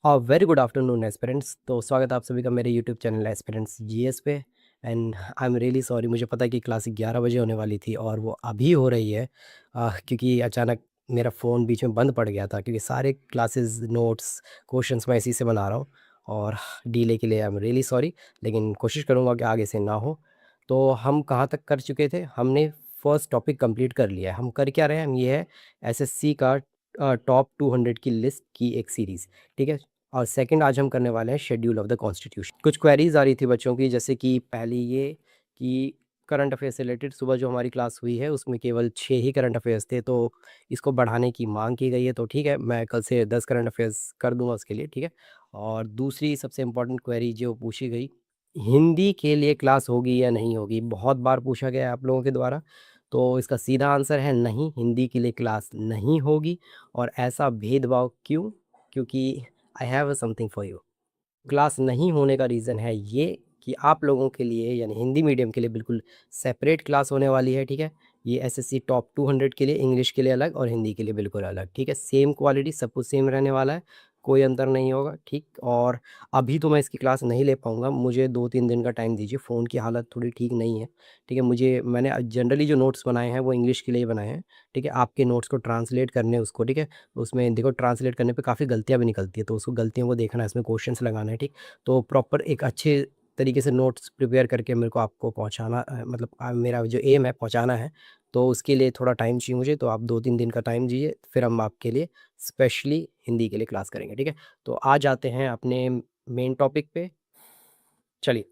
Very good afternoon aspirants. तो स्वागत है आप सभी का मेरे यूट्यूब चैनल एस्पिरेंट्स जीएस पे। And I am really sorry, मुझे पता है कि क्लास 11 बजे होने वाली थी और वो अभी हो रही है। क्योंकि अचानक मेरा फ़ोन बीच में बंद पड़ गया था, क्योंकि सारे क्लासेस नोट्स क्वेश्चंस मैं इसी से बना रहा हूँ। और डीले के लिए आई एम रियली सॉरी, लेकिन कोशिश करूँगा कि आगे से ना हो। तो हम कहाँ तक कर चुके थे? हमने फर्स्ट टॉपिक कंप्लीट कर लिया है। हम कर क्या रहे हैं? हम ये है एसएससी का टॉप 200 की लिस्ट की एक सीरीज़, ठीक है। और सेकंड आज हम करने वाले हैं शेड्यूल ऑफ द कॉन्स्टिट्यूशन। कुछ क्वेरीज आ रही थी बच्चों की, जैसे कि पहली ये कि करंट अफेयर्स से रिलेटेड सुबह जो हमारी क्लास हुई है उसमें केवल 6 ही करंट अफेयर्स थे, तो इसको बढ़ाने की मांग की गई है। तो ठीक है, मैं कल से 10 करंट अफेयर्स कर दूंगा उसके लिए, ठीक है। और दूसरी सबसे इम्पोर्टेंट क्वेरी जो पूछी गई, हिंदी के लिए क्लास होगी या नहीं होगी, बहुत बार पूछा गया है आप लोगों के द्वारा। तो इसका सीधा आंसर है नहीं, हिंदी के लिए क्लास नहीं होगी। और ऐसा भेदभाव क्यों? क्योंकि I have something for you. Class नहीं होने का रीज़न है ये कि आप लोगों के लिए यानी हिंदी मीडियम के लिए बिल्कुल सेपरेट क्लास होने वाली है, ठीक है। ये एसएससी टॉप 200 के लिए, इंग्लिश के लिए अलग और हिंदी के लिए बिल्कुल अलग, ठीक है। सेम क्वालिटी सब कुछ सेम रहने वाला है, कोई अंतर नहीं होगा, ठीक। और अभी तो मैं इसकी क्लास नहीं ले पाऊँगा, मुझे 2-3 दिन का टाइम दीजिए। फ़ोन की हालत थोड़ी ठीक नहीं है, ठीक है। मैंने जनरली जो नोट्स बनाए हैं वो इंग्लिश के लिए ही बनाए हैं, ठीक है। आपके नोट्स को ट्रांसलेट करने उसको, ठीक है। उसमें देखो ट्रांसलेट करने पे काफ़ी गलतियाँ भी निकलती है, तो उसको गलतियों को देखना है, इसमें क्वेश्चंस लगाना है, ठीक। तो प्रॉपर एक अच्छे तरीके से नोट्स प्रिपेयर करके मेरे को आपको पहुँचाना मतलब मेरा जो एम है पहुँचाना है, तो उसके लिए थोड़ा टाइम चाहिए मुझे। तो आप 2-3 दिन का टाइम दीजिए, फिर हम आपके लिए स्पेशली हिंदी के लिए क्लास करेंगे, ठीक है। तो आ जाते हैं अपने मेन टॉपिक पे। चलिए,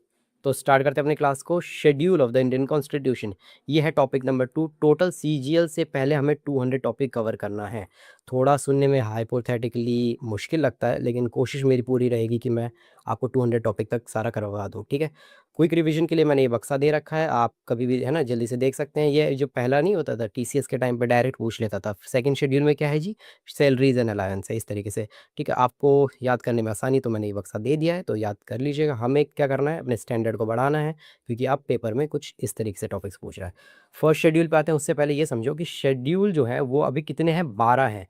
तो स्टार्ट करते हैं अपनी क्लास को। Schedule of the Indian constitution, ये है टॉपिक नंबर 2। टोटल सीजीएल से पहले हमें 200 टॉपिक कवर करना है। थोड़ा सुनने में हाइपोथेटिकली मुश्किल लगता है, लेकिन कोशिश मेरी पूरी रहेगी कि मैं आपको 200 टॉपिक तक सारा करवा दूँ, ठीक है। क्विक रिवीजन के लिए मैंने ये बक्सा दे रखा है, आप कभी भी है ना जल्दी से देख सकते हैं। ये जो पहला नहीं होता था टीसीएस के टाइम पे डायरेक्ट पूछ लेता था, सेकंड शेड्यूल में क्या है जी, सैलरीज एंड अलायंस है, इस तरीके से, ठीक है। आपको याद करने में आसानी तो मैंने ये बक्सा दे दिया है, तो याद कर लीजिएगा। हमें क्या करना है, अपने स्टैंडर्ड को बढ़ाना है, क्योंकि आप पेपर में कुछ इस तरीके से टॉपिक्स पूछ रहा है। फर्स्ट शेड्यूल पे आते हैं, उससे पहले ये समझो कि शेड्यूल जो है वो अभी कितने हैं, 12 हैं।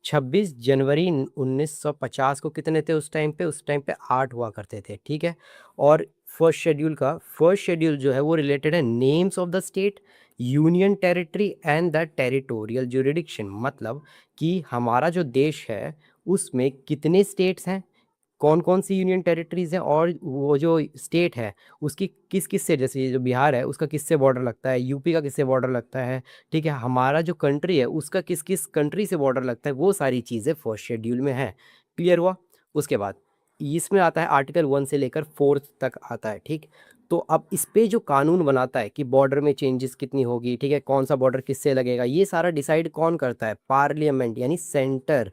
26 जनवरी 1950 को कितने थे उस टाइम पे 8 हुआ करते थे, ठीक है। और फर्स्ट शेड्यूल जो है वो रिलेटेड है names of the state, union territory and the territorial jurisdiction. मतलब कि हमारा जो देश है उसमें कितने स्टेट्स हैं, कौन-कौन सी यूनियन टेरिटरीज़ हैं, और वो जो स्टेट है उसकी किस-किस से, जैसे ये जो बिहार है उसका किससे बॉर्डर लगता है, यूपी का किससे बॉर्डर लगता है, ठीक है। हमारा जो कंट्री है उसका किस-किस कंट्री से बॉर्डर लगता है, वो सारी चीज़ें फर्स्ट शेड्यूल में हैं। क्लियर हुआ? उसके बाद इसमें आता है आर्टिकल 1 से लेकर 4th तक आता है, ठीक। तो अब इस पे जो कानून बनाता है कि बॉर्डर में चेंजेस कितनी होगी, ठीक है, कौन-सा बॉर्डर किससे लगेगा, ये सारा डिसाइड कौन करता है? पार्लियामेंट यानी सेंटर।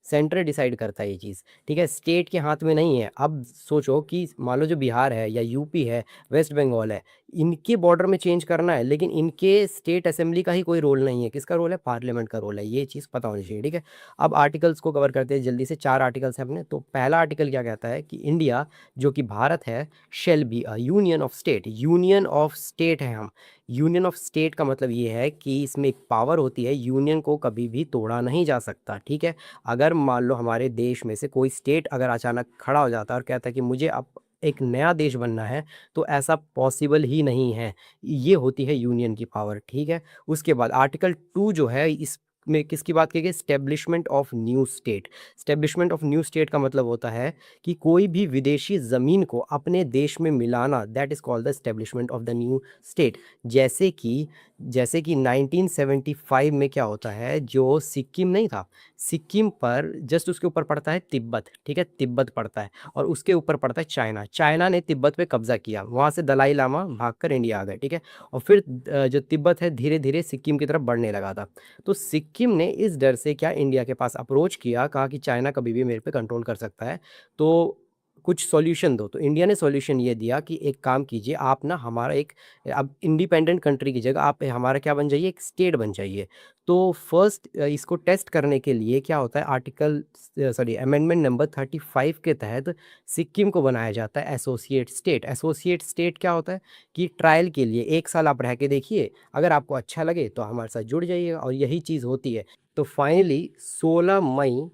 सेंटर डिसाइड करता है ये चीज़, ठीक है, स्टेट के हाथ में नहीं है। अब सोचो कि मान लो जो बिहार है या यूपी है, वेस्ट बंगाल है, इनके बॉर्डर में चेंज करना है, लेकिन इनके स्टेट असेंबली का ही कोई रोल नहीं है। किसका रोल है? पार्लियामेंट का रोल है। ये चीज़ पता होनी चाहिए, ठीक है। अब आर्टिकल्स को कवर करते हैं जल्दी से, 4 आर्टिकल्स हैं अपने। तो पहला आर्टिकल क्या कहता है कि इंडिया जो कि भारत है, shall be a union of state. Union of state है हम। यूनियन ऑफ स्टेट का मतलब ये है कि इसमें एक पावर होती है, यूनियन को कभी भी तोड़ा नहीं जा सकता, ठीक है। अगर मान लो हमारे देश में से कोई स्टेट अगर अचानक खड़ा हो जाता है और कहता है कि मुझे अब एक नया देश बनना है, तो ऐसा पॉसिबल ही नहीं है। ये होती है यूनियन की पावर, ठीक है। उसके बाद आर्टिकल 2 जो है इसमें किसकी बात की गई? Establishment of new state. Establishment of new state का मतलब होता है कि कोई भी विदेशी ज़मीन को अपने देश में मिलाना, that is called the establishment of the new state. जैसे कि जैसे कि 1975 में क्या होता है, जो सिक्किम नहीं था, सिक्किम पर जस्ट उसके ऊपर पड़ता है तिब्बत, ठीक है, तिब्बत पड़ता है, और उसके ऊपर पड़ता है चाइना। चाइना ने तिब्बत पे कब्जा किया, वहाँ से दलाई लामा भागकर इंडिया आ गए, ठीक है। और फिर जो तिब्बत है धीरे धीरे सिक्किम की तरफ बढ़ने लगा था। तो सिक्किम ने इस डर से क्या इंडिया के पास अप्रोच किया, कहा कि चाइना कभी भी मेरे पे कंट्रोल कर सकता है, तो कुछ सॉल्यूशन दो। तो इंडिया ने सॉल्यूशन ये दिया कि एक काम कीजिए, आप ना हमारा एक, अब इंडिपेंडेंट कंट्री की जगह आप हमारा क्या बन जाइए, एक स्टेट बन जाइए। तो फर्स्ट इसको टेस्ट करने के लिए क्या होता है, अमेंडमेंट नंबर 35 के तहत सिक्किम को बनाया जाता है एसोसिएट स्टेट। एसोसिएट स्टेट क्या होता है कि ट्रायल के लिए 1 साल आप रह के देखिए, अगर आपको अच्छा लगे तो हमारे साथ जुड़ जाइए, और यही चीज़ होती है। तो फाइनली 16 मई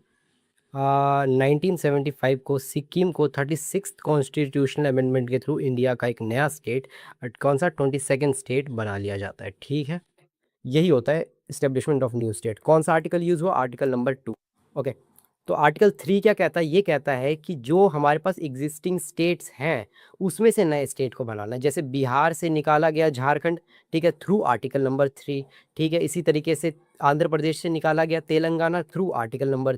1975 को सिक्किम को 36th कॉन्स्टिट्यूशनल अमेंडमेंट के थ्रू इंडिया का एक नया स्टेट, कौन सा 22nd स्टेट बना लिया जाता है, ठीक है। यही होता है इस्टेब्लिशमेंट ऑफ न्यू स्टेट। कौन सा आर्टिकल यूज़ हुआ, आर्टिकल नंबर 2। ओके, तो आर्टिकल 3 क्या कहता है, ये कहता है कि जो हमारे पास एग्जिस्टिंग स्टेट्स हैं उसमें से नए स्टेट को बनाना है। जैसे बिहार से निकाला गया झारखंड, ठीक है, थ्रू आर्टिकल नंबर 3, ठीक है। इसी तरीके से आंध्र प्रदेश से निकाला गया तेलंगाना थ्रू आर्टिकल नंबर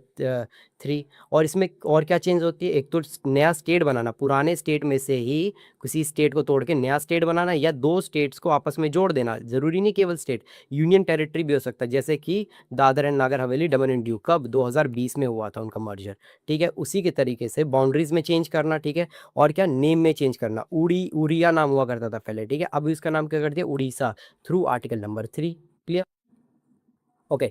3। और इसमें और क्या चेंज होती है, एक तो नया स्टेट बनाना, पुराने स्टेट में से ही किसी स्टेट को तोड़ के नया स्टेट बनाना, या दो स्टेट्स को आपस में जोड़ देना। ज़रूरी नहीं केवल स्टेट, यूनियन टेरिटरी भी हो सकता है, जैसे कि Dadar and Nagar Haveli, Daman and Diu, कब 2020 में हुआ था उनका मर्जर, ठीक है। उसी के तरीके से बाउंड्रीज में चेंज करना, ठीक है। और क्या, नेम में चेंज करना, उड़िया नाम हुआ करता था पहले, ठीक है, अभी उसका नाम क्या कर दिया, Orissa, through article number 3। Clear. Okay,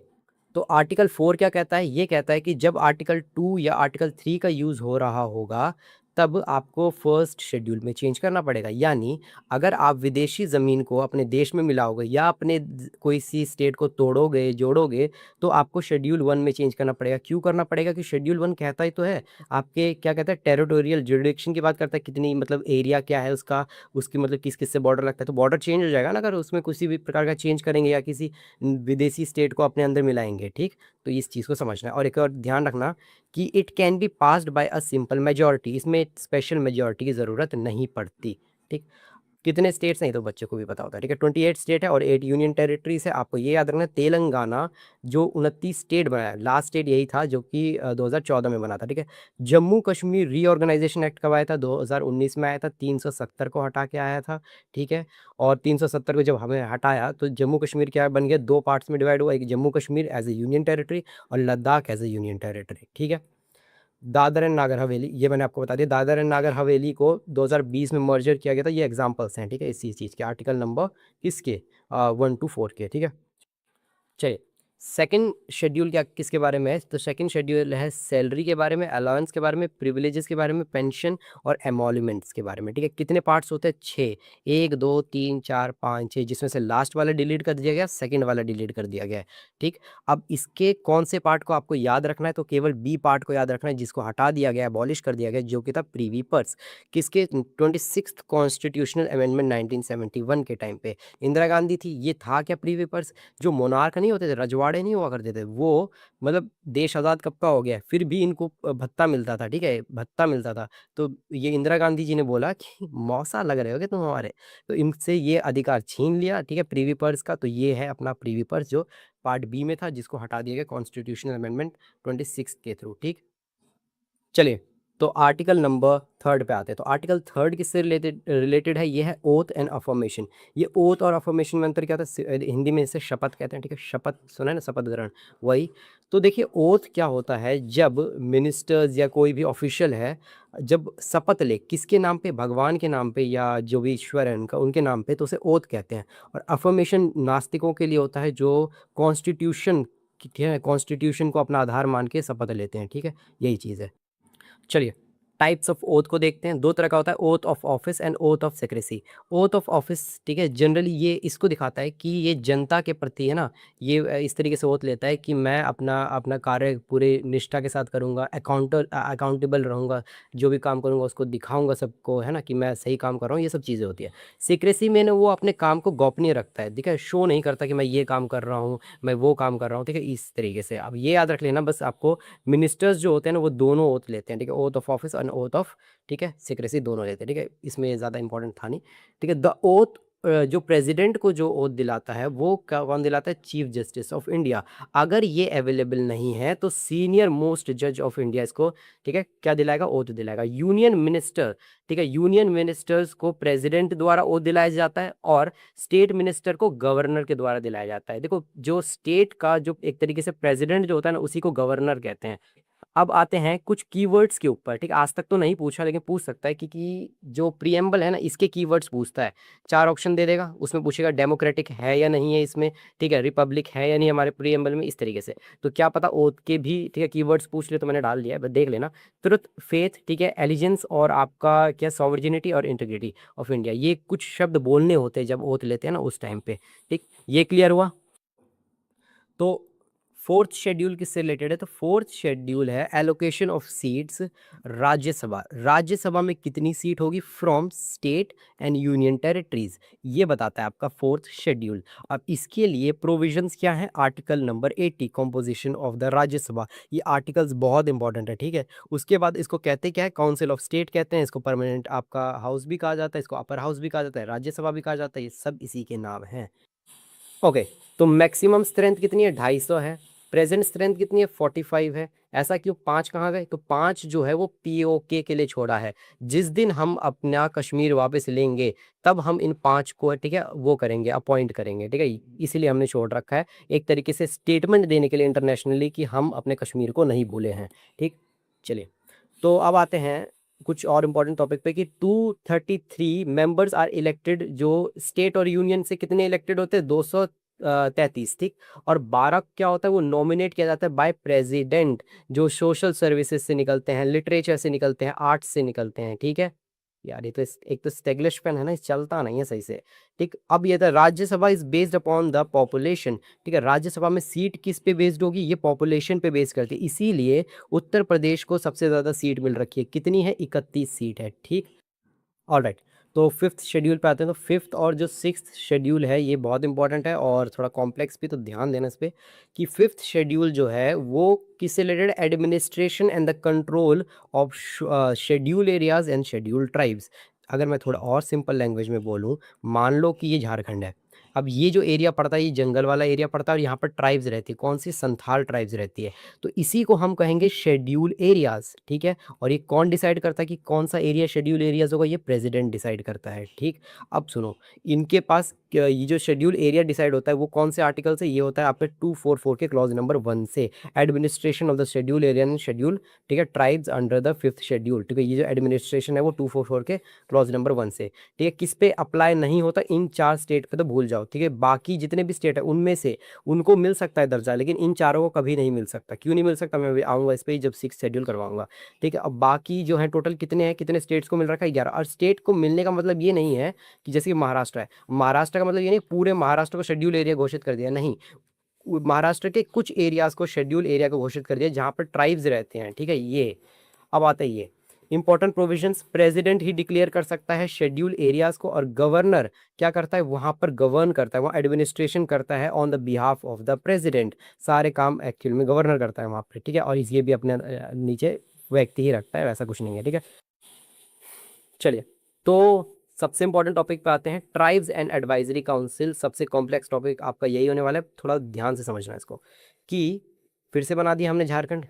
तो आर्टिकल 4 क्या कहता है, ये कहता है कि जब आर्टिकल 2 या आर्टिकल 3 का यूज़ हो रहा होगा तब आपको फर्स्ट शेड्यूल में चेंज करना पड़ेगा। यानी अगर आप विदेशी ज़मीन को अपने देश में मिलाओगे या अपने कोई सी स्टेट को तोड़ोगे जोड़ोगे, तो आपको शेड्यूल 1 में चेंज करना पड़ेगा। क्यों करना पड़ेगा, कि शेड्यूल 1 कहता ही तो है आपके, क्या कहता है, टेरिटोरियल जुरिडिक्शन की बात करता है, कितनी मतलब एरिया क्या है उसका, उसकी मतलब किस किस से बॉर्डर लगता है। तो बॉर्डर चेंज हो जाएगा ना अगर उसमें किसी भी प्रकार का चेंज करेंगे या किसी विदेशी स्टेट को अपने अंदर मिलाएंगे, ठीक। तो इस चीज़ को समझना है। और एक और ध्यान रखना कि it can be passed by a simple majority, इसमें स्पेशल मेजॉरिटी की ज़रूरत नहीं पड़ती, ठीक। कितने स्टेट्स हैं ये तो बच्चे को भी पता होता है, ठीक है। 28 स्टेट है और 8 यूनियन टेरिटरीज है। आपको ये याद रखना है, तेलंगाना जो 29 स्टेट बनाया, लास्ट स्टेट यही था जो कि 2014 में बना था, ठीक है। जम्मू कश्मीर रीऑर्गेनाइजेशन एक्ट कब आया था, 2019 में आया था, 370 को हटा के आया था, ठीक है। और 370 को जब हमें हटाया तो जम्मू कश्मीर क्या बन गया, दो पार्ट्स में डिवाइड हुआ, एक Jammu Kashmir as a union territory और Ladakh as a union territory, ठीक है। दादर एंड नागर हवेली, ये मैंने आपको बता दिया, दादर एंड नागर हवेली को 2020 में मर्जर किया गया था। ये एग्जांपल्स हैं, ठीक है, इसी चीज़ के, आर्टिकल नंबर किसके, 1 to 4 के, ठीक है। चलिए, सेकंड शेड्यूल क्या किसके बारे में है, तो सेकंड शेड्यूल है सैलरी के बारे में, अलाउंस के बारे में, प्रिविलेजेस के बारे में, पेंशन और एमोल्यूमेंट्स के बारे में, ठीक है। कितने पार्ट्स होते हैं, 6, 1 2 3 4 5 6, जिसमें से लास्ट वाला डिलीट कर दिया गया, सेकंड वाला डिलीट कर दिया गया है, ठीक। अब इसके कौन से पार्ट को आपको याद रखना है, तो केवल बी पार्ट को याद रखना है, जिसको हटा दिया गया, अबॉलिश कर दिया गया, जो कि था प्रीवी पर्स, किसके, 26th कॉन्स्टिट्यूशनल अमेंडमेंट 1971 के टाइम पे इंदिरा गांधी थी। ये था क्या, प्रीवी पर्स, जो मोनार्क नहीं होते थे, रजवाड़े नहीं हुआ करते थे, वो मतलब देश आज़ाद कब का हो गया है, फिर भी इनको भत्ता मिलता था, ठीक है, भत्ता मिलता था। तो ये इंदिरा गांधी जी ने बोला कि मौसा लग रहे होगे तुम हमारे, तो इनसे ये अधिकार छीन लिया, ठीक है, प्रीवी पर्स का। तो ये है अपना प्रीवी पर्स जो पार्ट बी में था, जिसको हटा दिया गया कॉन्स्टिट्यूशनल अमेंडमेंट 26 के थ्रू, ठीक। चलिए, तो आर्टिकल नंबर 3 पे आते हैं। तो आर्टिकल 3 किससे रिलेटेड रिलेटेड है, ये है ओथ एंड अफर्मेशन। ये ओथ और अफर्मेशन में अंतर क्या था, हिंदी में इसे शपथ कहते हैं, ठीक है, शपथ सुना है ना, शपथ ग्रहण, वही। तो देखिए, ओथ क्या होता है, जब मिनिस्टर्स या कोई भी ऑफिशियल है, जब शपथ ले किसके नाम पे, भगवान के नाम पे या जो भी ईश्वर है उनका, उनके नाम पे, तो उसे ओथ कहते हैं। और अफर्मेशन नास्तिकों के लिए होता है, जो कॉन्स्टिट्यूशन, ठीक है, कॉन्स्टिट्यूशन को अपना आधार मान के शपथ लेते हैं, ठीक है, यही चीज़ है। चलिए, टाइप्स ऑफ ओथ को देखते हैं। दो तरह का होता है, oath of office and oath of secrecy. Oath of office, ठीक है, जनरली ये इसको दिखाता है कि ये जनता के प्रति है ना, ये इस तरीके से ओथ लेता है कि मैं अपना अपना कार्य पूरे निष्ठा के साथ करूँगा, अकाउंटेबल रहूँगा, जो भी काम करूँगा उसको दिखाऊँगा सबको, है ना, कि मैं सही काम कर रहा हूँ, ये सब चीज़ें होती है। सीक्रेसी में ना वो अपने काम को गोपनीय रखता है, ठीक है, शो नहीं करता कि मैं ये काम कर रहा हूँ, मैं वो काम कर रहा हूँ, ठीक है, इस तरीके से। अब ये याद रख लेना बस आपको, मिनिस्टर्स जो होते हैं ना वो दोनों ओथ लेते हैं, ठीक है, ओथ ऑफ ऑफिस और ओथ ऑफ, ठीक है, सीक्रेसी दोनों लेते हैं, ठीक है, इसमें ज़्यादा इंपॉर्टेंट था नहीं, ठीक है। द ओथ, जो प्रेसिडेंट को जो ओथ दिलाता है वो कौन दिलाता है, चीफ जस्टिस ऑफ इंडिया। अगर ये अवेलेबल नहीं है तो सीनियर मोस्ट जज ऑफ इंडिया इसको, ठीक है, क्या दिलाएगा, ओथ दिलाएगा। यूनियन मिनिस्टर, ठीक है, यूनियन मिनिस्टर्स को प्रेसिडेंट द्वारा ओथ दिलाया जाता है और स्टेट मिनिस्टर को गवर्नर के द्वारा दिलाया जाता है। देखो, जो स्टेट का जो एक तरीके से प्रेसिडेंट जो होता है ना, उसी को गवर्नर कहते हैं। अब आते हैं कुछ कीवर्ड्स के ऊपर, ठीक है, आज तक तो नहीं पूछा लेकिन पूछ सकता है, क्योंकि जो प्रीएम्बल है ना, इसके कीवर्ड्स पूछता है। 4 ऑप्शन दे देगा, उसमें पूछेगा डेमोक्रेटिक है या नहीं है इसमें, ठीक है, रिपब्लिक है या नहीं हमारे प्रीएम्बल में, इस तरीके से। तो क्या पता ओथ के भी, ठीक है, कीवर्ड्स पूछ ले, तो मैंने डाल दिया है, बस देख लेना। ट्रुथ, फेथ, ठीक है, एलिजेंस और आपका क्या, सॉवरेनिटी और इंटीग्रिटी ऑफ इंडिया, ये कुछ शब्द बोलने होते हैं जब ओथ लेते हैं ना उस टाइम पे, ठीक। ये क्लियर हुआ। तो फोर्थ शेड्यूल किससे रिलेटेड है? तो फोर्थ शेड्यूल है allocation of seats Rajya Sabha. Rajya Sabha में कितनी सीट होगी from state and union territories, ये बताता है आपका फोर्थ शेड्यूल। अब इसके लिए प्रोविजंस क्या है? Article number 80 composition of the Rajya Sabha, ये आर्टिकल्स बहुत इंपॉर्टेंट है, ठीक है। उसके बाद इसको कहते क्या है? काउंसिल ऑफ स्टेट कहते हैं, इसको परमानेंट आपका हाउस भी कहा जाता है, इसको अपर हाउस भी कहा जाता है, राज्यसभा भी कहा जाता है, ये सब इसी के नाम हैं। ओके, तो मैक्सिमम स्ट्रेंथ कितनी है? 250 है। प्रेजेंट स्ट्रेंथ कितनी है? 45 है। ऐसा क्यों? 5 कहाँ गए? तो 5 जो है वो पीओके के लिए छोड़ा है। जिस दिन हम अपना कश्मीर वापस लेंगे तब हम इन 5 को, ठीक है, वो करेंगे, अपॉइंट करेंगे, ठीक है। इसीलिए हमने छोड़ रखा है, एक तरीके से स्टेटमेंट देने के लिए इंटरनेशनली कि हम अपने कश्मीर को नहीं भूले हैं, ठीक। चलिए, तो अब आते हैं कुछ और इम्पोर्टेंट टॉपिक पे कि 233 मेंबर्स आर इलेक्टेड। जो स्टेट और यूनियन से कितने इलेक्टेड होते हैं? 233, ठीक। और 12 क्या होता है? वो नॉमिनेट किया जाता है बाय प्रेसिडेंट, जो सोशल सर्विसेज से निकलते हैं, लिटरेचर से निकलते हैं, आर्ट्स से निकलते हैं, ठीक है। यार ये तो एक तो स्टेग्लिश पेन है ना, इस चलता नहीं है सही से, ठीक। अब ये था Rajya Sabha is based upon the population, ठीक है। राज्यसभा में सीट किस पे बेस्ड होगी? ये पॉपुलेशन पे बेस्ड करती है, इसीलिए उत्तर प्रदेश को सबसे ज़्यादा सीट मिल रखी है। कितनी है? 31 सीट है, ठीक। ऑलराइट, तो फिफ्थ शेड्यूल पे आते हैं। तो फिफ्थ और जो सिक्स्थ शेड्यूल है ये बहुत इंपॉर्टेंट है और थोड़ा कॉम्प्लेक्स भी, तो ध्यान देना इस पे कि फिफ्थ शेड्यूल जो है वो किससे related? Administration and the control of schedule areas and schedule tribes. अगर मैं थोड़ा और सिंपल लैंग्वेज में बोलूँ, मान लो कि ये झारखंड है। अब ये जो एरिया पड़ता है ये जंगल वाला एरिया पड़ता है और यहाँ पर ट्राइब्स रहती है। कौन सी? संथाल ट्राइब्स रहती है। तो इसी को हम कहेंगे शेड्यूल एरियाज, ठीक है। और ये कौन डिसाइड करता है कि कौन सा एरिया शेड्यूल एरियाज होगा? ये प्रेसिडेंट डिसाइड करता है, ठीक। अब सुनो, इनके पास ये जो शेड्यूल एरिया डिसाइड होता है वो कौन से आर्टिकल से? ये होता है आपके 244 के क्लॉज नंबर 1 से, administration of the schedule area and schedule, ठीक है, tribes under the fifth schedule, ठीक है। ये जो एडमिनिस्ट्रेशन है वो 244 के क्लॉज नंबर 1 से, ठीक है। किस पे अप्लाई नहीं होता? इन 4 स्टेट पे तो भूल जाओ, ठीक है। बाकी जितने भी स्टेट है उनमें से उनको मिल सकता है दर्जा, लेकिन इन चारों को कभी नहीं मिल सकता। क्यों नहीं मिल सकता? मैं अभी आऊँगा इस पे जब 6 शेड्यूल करवाऊंगा, ठीक है। अब बाकी जो है टोटल कितने हैं, कितने स्टेट्स को मिल रखा है? 11। और स्टेट को मिलने का मतलब ये नहीं है कि जैसे कि महाराष्ट्र है, महाराष्ट्र का मतलब ये नहीं पूरे महाराष्ट्र को शेड्यूल एरिया घोषित कर दिया, नहीं। महाराष्ट्र के कुछ एरियाज को शेड्यूल एरिया को घोषित कर दिया जहाँ पर ट्राइब्स रहते हैं, ठीक है। ये अब आता है ये इंपॉर्टेंट प्रोविजंस। प्रेसिडेंट ही डिक्लेयर कर सकता है शेड्यूल एरियाज को, और गवर्नर क्या करता है? वहां पर गवर्न करता है, वहाँ एडमिनिस्ट्रेशन करता है on the behalf of the president. सारे काम एक्चुअल में गवर्नर करता है वहाँ पर, ठीक है। और ये भी अपने नीचे व्यक्ति ही रखता है, वैसा कुछ नहीं है, ठीक है। चलिए, तो सबसे इंपॉर्टेंट टॉपिक पे आते हैं, ट्राइब्स एंड एडवाइजरी काउंसिल। सबसे कॉम्प्लेक्स टॉपिक आपका यही होने वाला है, थोड़ा ध्यान से समझना इसको। कि फिर से बना दिया हमने झारखंड,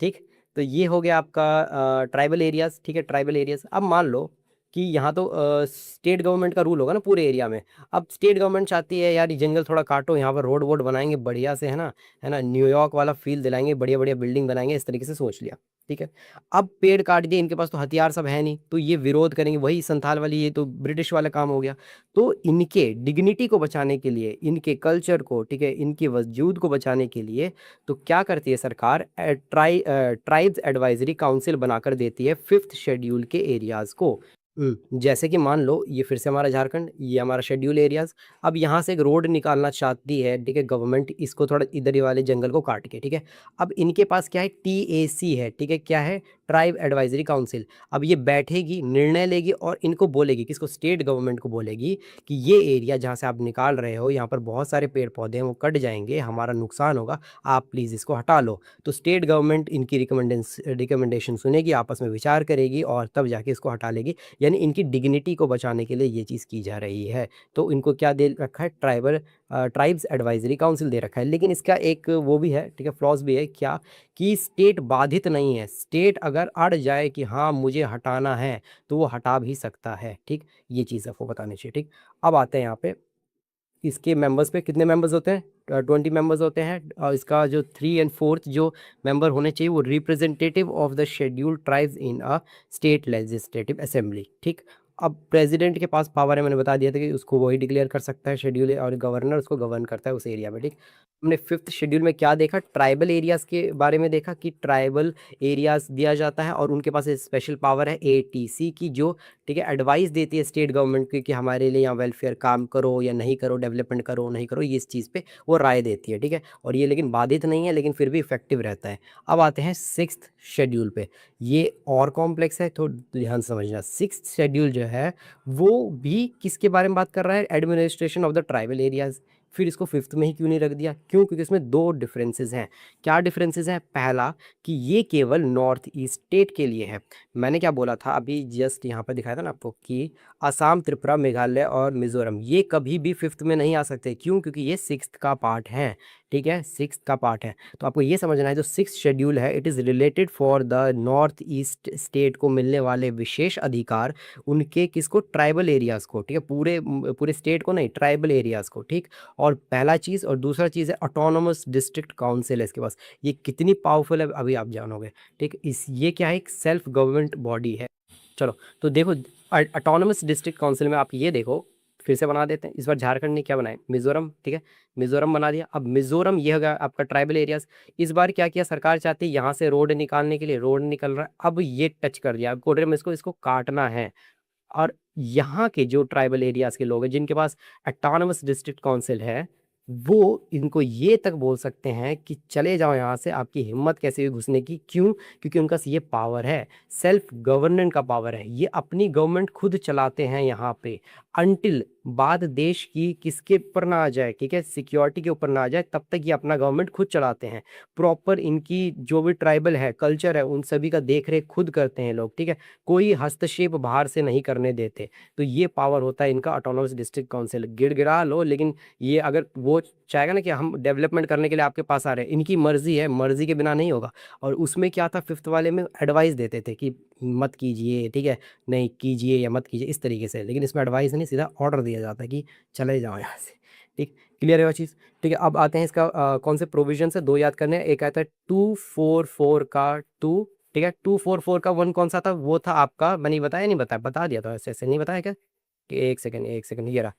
ठीक। तो ये हो गया आपका ट्राइबल एरियाज, ठीक है, ट्राइबल एरियाज। अब मान लो कि यहाँ तो स्टेट गवर्नमेंट का रूल होगा ना पूरे एरिया में। अब स्टेट गवर्नमेंट चाहती है यार ये जंगल थोड़ा काटो, यहाँ पर रोड वोड बनाएंगे बढ़िया से, है ना, न्यूयॉर्क वाला फील दिलाएंगे, बढ़िया बढ़िया बिल्डिंग बनाएंगे, इस तरीके से सोच लिया, ठीक है। अब पेड़ काट दिए, इनके पास तो हथियार सब है नहीं, तो ये विरोध करेंगे, वही संथाल वाली, ये तो ब्रिटिश वाला काम हो गया। तो इनके डिग्निटी को बचाने के लिए, इनके कल्चर को, ठीक है, इनके वजूद को बचाने के लिए तो क्या करती है सरकार? ट्राइब्स एडवाइजरी काउंसिल बनाकर देती है फिफ्थ शेड्यूल के एरियाज को। जैसे कि मान लो ये फिर से हमारा झारखंड, ये हमारा शेड्यूल एरियाज। अब यहाँ से एक रोड निकालना चाहती है, ठीक है, गवर्नमेंट, इसको थोड़ा इधर ही वाले जंगल को काट के, ठीक है। अब इनके पास क्या है? टीएसी है, ठीक है, क्या है? Tribe advisory council. अब ये बैठेगी, निर्णय लेगी और इनको बोलेगी, किसको? स्टेट गवर्नमेंट को बोलेगी कि ये एरिया जहाँ से आप निकाल रहे हो, यहाँ पर बहुत सारे पेड़ पौधे हैं, वो कट जाएंगे, हमारा नुकसान होगा, आप प्लीज़ इसको हटा लो। तो स्टेट गवर्नमेंट इनकी रिकमेंडेशन सुनेगी, आपस में विचार करेगी और तब जाके इसको हटा लेगी। यानी इनकी डिग्निटी को बचाने के लिए ये चीज़ की जा रही है। तो इनको क्या दे रखा है? ट्राइब्स एडवाइजरी काउंसिल दे रखा है। लेकिन इसका एक वो भी है, ठीक है, फ्लॉज भी है, क्या? कि स्टेट बाधित नहीं है। स्टेट अगर अड़ जाए कि हाँ मुझे हटाना है तो वो हटा भी सकता है, ठीक। ये चीज़ आपको बतानी चाहिए, ठीक। अब आते हैं यहाँ पे इसके मेंबर्स पे, कितने मेंबर्स होते हैं? 20 मेंबर्स होते हैं। और इसका जो 3 एंड 4th जो मेंबर होने चाहिए वो representative of the scheduled tribes in a state legislative assembly, ठीक। अब प्रेसिडेंट के पास पावर है, मैंने बता दिया था कि उसको वही डिक्लेयर कर सकता है शेड्यूल, और गवर्नर उसको गवर्न करता है उस एरिया में, ठीक। हमने फिफ्थ शेड्यूल में क्या देखा, ट्राइबल एरियाज के बारे में देखा कि ट्राइबल एरियाज दिया जाता है और उनके पास स्पेशल पावर है एटीसी की, जो ठीक है एडवाइस देती है स्टेट गवर्नमेंट की कि हमारे लिए यहाँ वेलफेयर काम करो या नहीं करो, डेवलपमेंट करो नहीं करो, ये इस चीज़ पे वो राय देती है, ठीक है। और ये लेकिन बाधित नहीं है, लेकिन फिर भी इफेक्टिव रहता है। अब आते हैं सिक्स्थ शेड्यूल पे, ये और कॉम्प्लेक्स है, तो ध्यान से समझना। सिक्स्थ शेड्यूल जो है वो भी किसके बारे में बात कर रहा है, administration of the tribal areas. फिर इसको फिफ्थ में ही क्यों नहीं रख दिया, क्यों, क्योंकि इसमें दो डिफरेंसेस हैं। क्या डिफरेंसेस हैं, पहला कि ये केवल नॉर्थ ईस्ट स्टेट के लिए है। मैंने क्या बोला था अभी जस्ट यहाँ पर दिखाया था ना आपको कि असम, त्रिपुरा, मेघालय और मिजोरम ये कभी भी फिफ्थ में नहीं आ सकते, क्यों, क्योंकि ये सिक्स्थ का पार्ट है, ठीक है, सिक्स्थ का पार्ट है। तो आपको ये समझना है जो सिक्स्थ शेड्यूल है it is related for the north east state को मिलने वाले विशेष अधिकार, उनके किसको, ट्राइबल एरियाज़ को, ठीक है, पूरे पूरे स्टेट को नहीं, ट्राइबल एरियाज़ को, ठीक। और पहला चीज़, और दूसरा चीज़ है ऑटोनोमस डिस्ट्रिक्ट काउंसिल है इसके पास। ये कितनी पावरफुल है अभी आप जानोगे, ठीक। इस ये क्या है, एक सेल्फ गवर्नमेंट बॉडी है। चलो तो देखो, ऑटोनोमस डिस्ट्रिक्ट काउंसिल में आप ये देखो, फिर से बना देते हैं। इस बार झारखंड ने क्या बनाया, मिजोरम, ठीक है, मिजोरम बना दिया। अब मिजोरम ये होगा आपका ट्राइबल एरियाज। इस बार क्या किया, सरकार चाहती है यहाँ से रोड निकालने के लिए, रोड निकल रहा है, अब ये टच कर दिया, अब कोर्ट में इसको इसको काटना है। और यहाँ के जो ट्राइबल एरियाज के लोग हैं जिनके पास ऑटोनमस डिस्ट्रिक्ट काउंसिल है, वो इनको ये तक बोल सकते हैं कि चले जाओ यहाँ से, आपकी हिम्मत कैसे हुई घुसने की, क्यों, क्योंकि उनका ये पावर है, सेल्फ गवर्नेंस का पावर है, ये अपनी गवर्नमेंट खुद चलाते हैं यहाँ पे, अनटिल बाद देश की किसके ऊपर ना आ जाए, ठीक है, सिक्योरिटी के ऊपर ना आ जाए, तब तक ये अपना गवर्नमेंट खुद चलाते हैं। प्रॉपर इनकी जो भी ट्राइबल है, कल्चर है, उन सभी का देख रेख खुद करते हैं लोग, ठीक है, कोई हस्तक्षेप बाहर से नहीं करने देते। तो ये पावर होता है इनका ऑटोनोमस डिस्ट्रिक्ट काउंसिल, गिड़गिड़ा लो, लेकिन ये अगर वो चाहेगा ना कि हम डेवलपमेंट करने के लिए आपके पास आ रहे हैं, इनकी मर्जी है, मर्जी के बिना नहीं होगा। और उसमें क्या था, फिफ्थ वाले में एडवाइस देते थे कि मत कीजिए, ठीक है, नहीं कीजिए या मत कीजिए इस तरीके से, लेकिन इसमें एडवाइस नहीं, सीधा ऑर्डर दिया जाता है कि चले जाओ यहाँ से, ठीक। क्लियर है वो चीज़, ठीक है। अब आते हैं इसका कौन से प्रोविजन है, दो याद करने हैं। एक आता है 244 का टू, ठीक है, 244 का वन कौन सा था, वो था आपका, मैंने बताया नहीं, बताया, बता दिया था, ऐसे ऐसे नहीं बताया क्या, कि एक सेकंड एक सेकंड, ये रहा,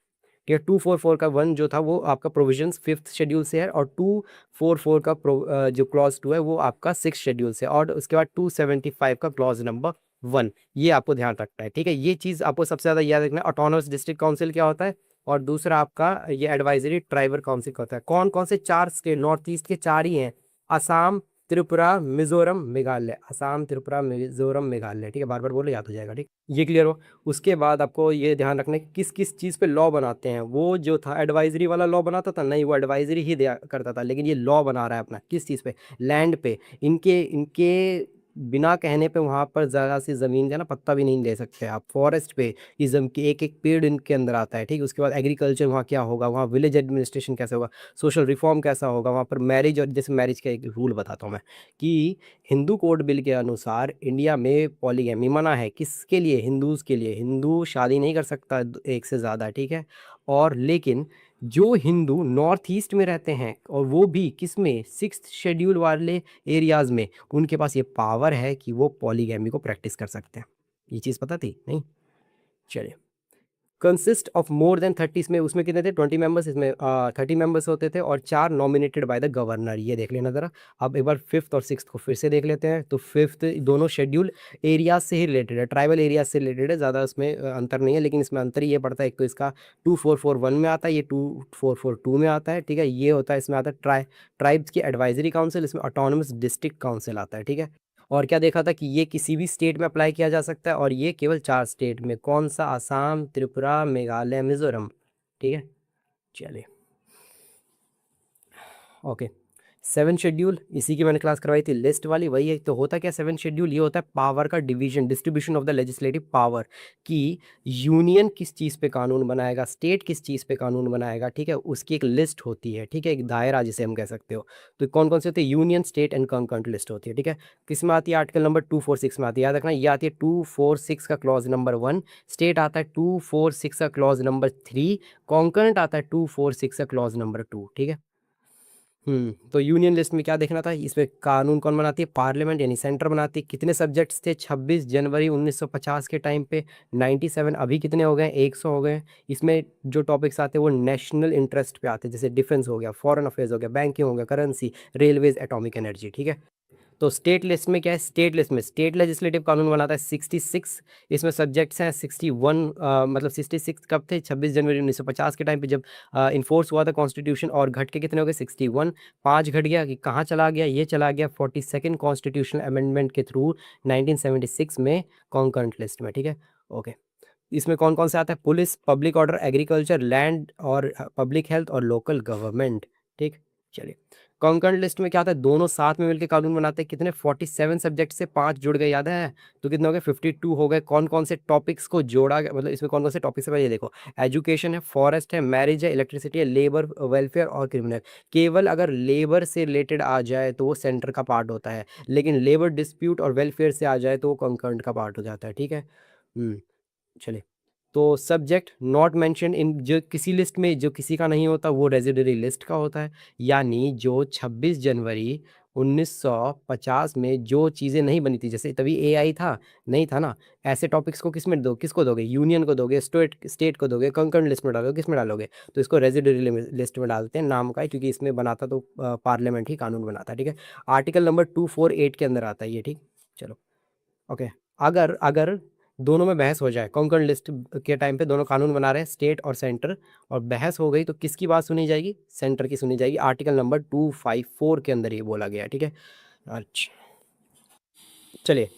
ठीक है। 244 का वन जो था वो आपका प्रोविजंस फिफ्थ शेड्यूल से है, और 244 का जो क्लॉज टू है वो आपका सिक्स शेड्यूल से, और उसके बाद 275 का क्लॉज नंबर वन, ये आपको ध्यान रखना है, ठीक है। ये चीज़ आपको सबसे ज़्यादा याद रखना है, ऑटोनोमस डिस्ट्रिक्ट काउंसिल क्या होता है, और दूसरा आपका ये एडवाइजरी ट्राइबल काउंसिल का होता है। कौन कौन से चार स्टेट, नॉर्थ ईस्ट के चार ही हैं, असम, त्रिपुरा, मिजोरम, मेघालय, असम, त्रिपुरा, मिजोरम, मेघालय, ठीक है, बार बार बोले याद हो जाएगा, ठीक, ये क्लियर हो। उसके बाद आपको ये ध्यान रखना है किस किस चीज़ पे लॉ बनाते हैं। वो जो था एडवाइजरी वाला लॉ बनाता था, नहीं, वो एडवाइजरी ही दिया करता था, लेकिन ये लॉ बना रहा है अपना किस चीज़ पे, लैंड पे। इनके इनके बिना कहने पे वहाँ पर ज़रा सी ज़मीन जो है ना, पत्ता भी नहीं ले सकते आप, फॉरेस्ट पे इज़म के एक एक पेड़ इनके अंदर आता है, ठीक है। उसके बाद एग्रीकल्चर वहाँ क्या होगा, वहाँ विलेज एडमिनिस्ट्रेशन कैसे होगा, सोशल रिफॉर्म कैसा होगा वहाँ पर, मैरिज, और जैसे मैरिज का एक रूल बताता हूँ मैं, कि हिंदू कोड बिल के अनुसार इंडिया में पॉलीगैमी मना है, किसके लिए, हिंदूज़ के लिए, हिंदू शादी नहीं कर सकता एक से ज़्यादा, ठीक है। और लेकिन जो हिंदू नॉर्थ ईस्ट में रहते हैं, और वो भी किस में, सिक्स्थ शेड्यूल वाले एरियाज़ में, उनके पास ये पावर है कि वो पॉलीगैमी को प्रैक्टिस कर सकते हैं। ये चीज़ पता थी नहीं, चलिए। कंसिस्ट ऑफ मोर देन 30, इसमें उसमें कितने थे, 20 मेंबर्स, इसमें 30 मेंबर्स होते थे, और 4 नॉमिनेटेड बाय द गवर्नर, ये देख लेना ज़रा। अब एक बार फिफ्थ और सिक्स्थ को फिर से देख लेते हैं। तो फिफ्थ दोनों शेड्यूल एरियाज से ही रिलेटेड है, ट्राइबल एरियाज से रिलेटेड है, ज़्यादा उसमें अंतर नहीं है, लेकिन इसमें अंतर ये पड़ता है, एक तो इसका 2441 में आता है, ये 2442 में आता है, ठीक है। ये होता है, इसमें आता है ट्राइब्स की एडवाइजरी काउंसिल, इसमें ऑटोनमस डिस्ट्रिक्ट काउंसिल आता है, ठीक है। और क्या देखा था कि ये किसी भी स्टेट में अप्लाई किया जा सकता है, और ये केवल चार स्टेट में, कौन सा, असम, त्रिपुरा, मेघालय, मिजोरम, ठीक है। चलिए, ओके। सेवन शेड्यूल, इसी की मैंने क्लास करवाई थी, लिस्ट वाली, वही है। तो होता क्या सेवन शेड्यूल, ये होता है पावर का division, distribution of the legislative power, कि यूनियन किस चीज़ पे कानून बनाएगा, स्टेट किस चीज़ पे कानून बनाएगा, ठीक है, उसकी एक लिस्ट होती है, ठीक है, एक दायरा जिसे हम कह सकते हो। तो कौन कौन से होते हैं, union, state and concurrent list होती है, ठीक है। किस में आती है, आर्टिकल नंबर 246 में आती है, याद रखना, ये आती है 246 का क्लॉज नंबर 1, स्टेट आता है 246 का क्लॉज नंबर 3, कॉन्करेंट आता है 246 का क्लॉज नंबर 2, ठीक है। तो यूनियन लिस्ट में क्या देखना था, इसमें कानून कौन बनाती है, पार्लियामेंट यानी सेंटर बनाती है। कितने सब्जेक्ट्स थे 26 जनवरी 1950 के टाइम पे, 97। अभी कितने हो गए, 100 हो गए। इसमें जो टॉपिक्स आते हैं वो नेशनल इंटरेस्ट पे आते हैं, जैसे डिफेंस हो गया, फॉरेन अफेयर्स हो गया, बैंकिंग हो गया, करेंसी, रेलवेज, एटॉमिक एनर्जी। ठीक है। तो स्टेट लिस्ट में क्या है, स्टेट लिस्ट में स्टेट लेजिस्लेटिव कानून बनाता है 66। इसमें सब्जेक्ट्स हैं 61, मतलब 66 कब थे, 26 जनवरी 1950 के टाइम पे जब इन्फोर्स हुआ था कॉन्स्टिट्यूशन, और घट के कितने हो गए 61। 5 घट गया कि कहाँ चला गया, ये चला गया 42nd कॉन्स्टिट्यूशनल अमेंडमेंट के थ्रू 1976 में कॉन्करेंट लिस्ट में। ठीक है। ओके। इसमें कौन कौन से आता है, police, public order, agriculture, land और पब्लिक हेल्थ और लोकल गवर्नमेंट। ठीक। चलिए, कॉन्करेंट लिस्ट में क्या आता है, दोनों साथ में मिलकर कानून बनाते हैं। कितने, 47 सब्जेक्ट से 5 जुड़ गए, याद है, तो कितने हो गए, 52 हो गए। कौन कौन से टॉपिक्स को जोड़ा गया, मतलब इसमें कौन कौन से टॉपिक्स है, ये देखो, एजुकेशन है, फॉरेस्ट है, मैरिज है, इलेक्ट्रिसिटी है, लेबर वेलफेयर और क्रिमिनल। केवल अगर लेबर से रिलेटेड आ जाए तो वो सेंटर का पार्ट होता है, लेकिन लेबर डिस्प्यूट और वेलफेयर से आ जाए तो वो कॉन्करेंट का पार्ट हो जाता है। ठीक है। चलिए, तो सब्जेक्ट नॉट मेंशन इन, जो किसी लिस्ट में जो किसी का नहीं होता वो रेजिडरी लिस्ट का होता है। यानी जो 26 जनवरी 1950 में जो चीज़ें नहीं बनी थी, जैसे तभी एआई था, नहीं था ना, ऐसे टॉपिक्स को किस में दो, किसको दोगे, यूनियन को दोगे, स्टेट स्टेट को दोगे, कंकर्न लिस्ट में डालोगे, किस में डालोगे, तो इसको रेजिडरी लिस्ट में डालते हैं, नाम का है, क्योंकि इसमें बनाता तो पार्लियामेंट ही कानून बनाता है। ठीक है। आर्टिकल नंबर 248 के अंदर आता है ये। ठीक। चलो, ओके। अगर अगर दोनों में बहस हो जाए, कॉन्करेंट लिस्ट के टाइम पे दोनों कानून बना रहे हैं, स्टेट और सेंटर, और बहस हो गई तो किसकी बात सुनी जाएगी, सेंटर की सुनी जाएगी। आर्टिकल नंबर 254 के अंदर ये बोला गया है। ठीक है। अच्छा, चलिए,